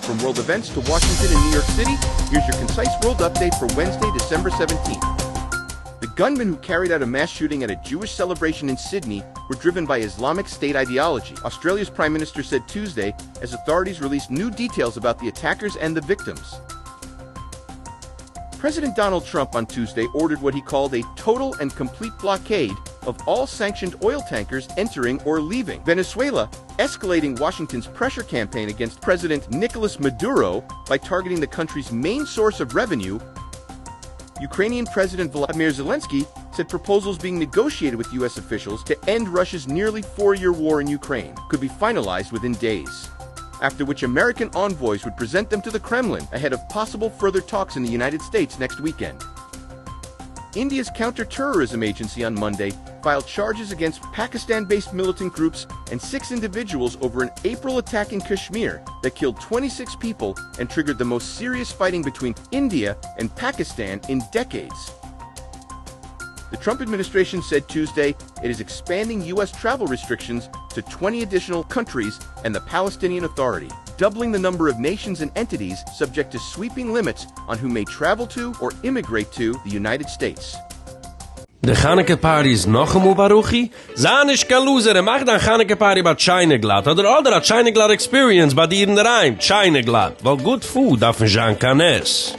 From world events to Washington and New York City, here's your concise world update for Wednesday, December 17th. The gunmen who carried out a mass shooting at a Jewish celebration in Sydney were driven by Islamic State ideology, Australia's Prime Minister said Tuesday, as authorities released new details about the attackers and the victims. President Donald Trump on Tuesday ordered what he called a total and complete blockade of all sanctioned oil tankers entering or leaving Venezuela, escalating Washington's pressure campaign against President Nicolas Maduro by targeting the country's main source of revenue. Ukrainian President Volodymyr Zelensky said proposals being negotiated with U.S. officials to end Russia's nearly 4-year war in Ukraine could be finalized within days, after which American envoys would present them to the Kremlin ahead of possible further talks in the United States next weekend. India's counter-terrorism agency on Monday filed charges against Pakistan-based militant groups and 6 individuals over an April attack in Kashmir that killed 26 people and triggered the most serious fighting between India and Pakistan in decades. The Trump administration said Tuesday it is expanding U.S. travel restrictions to 20 additional countries and the Palestinian Authority, doubling the number of nations and entities subject to sweeping limits on who may travel to or immigrate to the United States. The Chanukah party is noch einmal Baruchi. Zanish kan loser, mach dan Chanukah party bei China Glad. Oder a China Glad experience bei dir in der Heim, China Glad. Weil good food darf man Jean Canes.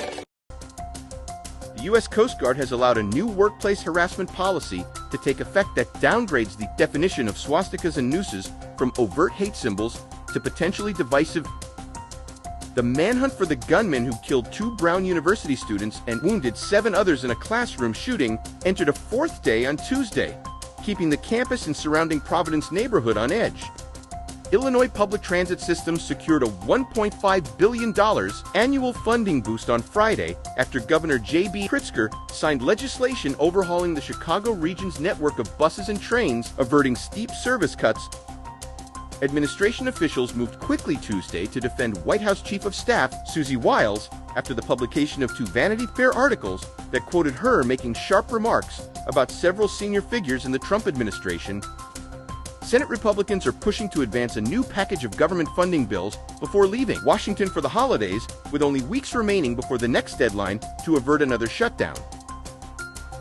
The U.S. Coast Guard has allowed a new workplace harassment policy to take effect that downgrades the definition of swastikas and nooses from overt hate symbols to potentially divisive. The manhunt for the gunman who killed 2 Brown University students and wounded 7 others in a classroom shooting entered a 4th day on Tuesday, keeping the campus and surrounding Providence neighborhood on edge. Illinois public transit systems secured a $1.5 billion annual funding boost on Friday after Governor J.B. Pritzker signed legislation overhauling the Chicago region's network of buses and trains, averting steep service cuts. Administration officials moved quickly Tuesday to defend White House Chief of Staff Susie Wiles after the publication of 2 Vanity Fair articles that quoted her making sharp remarks about several senior figures in the Trump administration. Senate Republicans are pushing to advance a new package of government funding bills before leaving Washington for the holidays, with only weeks remaining before the next deadline to avert another shutdown.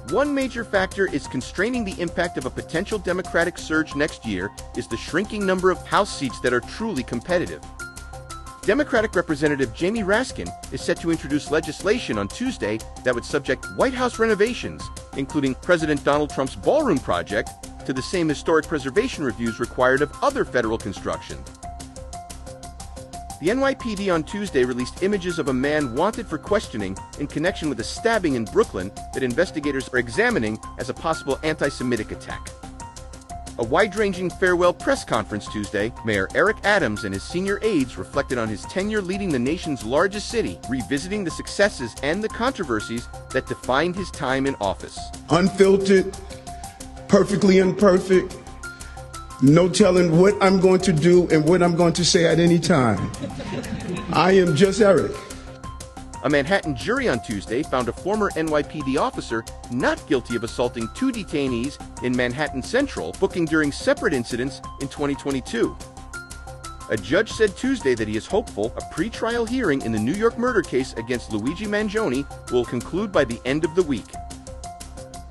One major factor is constraining the impact of a potential Democratic surge next year is the shrinking number of House seats that are truly competitive. Democratic Representative Jamie Raskin is set to introduce legislation on Tuesday that would subject White House renovations, including President Donald Trump's ballroom project, to the same historic preservation reviews required of other federal construction. The NYPD on Tuesday released images of a man wanted for questioning in connection with a stabbing in Brooklyn that investigators are examining as a possible anti-Semitic attack. A wide-ranging farewell press conference Tuesday, Mayor Eric Adams and his senior aides reflected on his tenure leading the nation's largest city, revisiting the successes and the controversies that defined his time in office. Unfiltered, perfectly imperfect, no telling what I'm going to do and what I'm going to say at any time. I am just Eric. A Manhattan jury on Tuesday found a former NYPD officer not guilty of assaulting 2 detainees in Manhattan Central, booking during separate incidents in 2022. A judge said Tuesday that he is hopeful a pretrial hearing in the New York murder case against Luigi Mangione will conclude by the end of the week.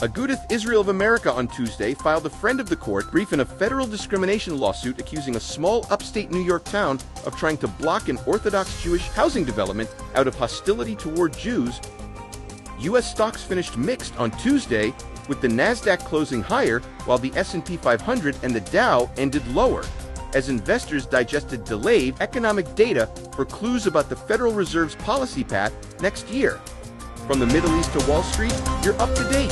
Agudath Israel of America on Tuesday filed a friend of the court brief in a federal discrimination lawsuit accusing a small upstate New York town of trying to block an Orthodox Jewish housing development out of hostility toward Jews. U.S. stocks finished mixed on Tuesday, with the Nasdaq closing higher while the S&P 500 and the Dow ended lower, as investors digested delayed economic data for clues about the Federal Reserve's policy path next year. From the Middle East to Wall Street, you're up to date.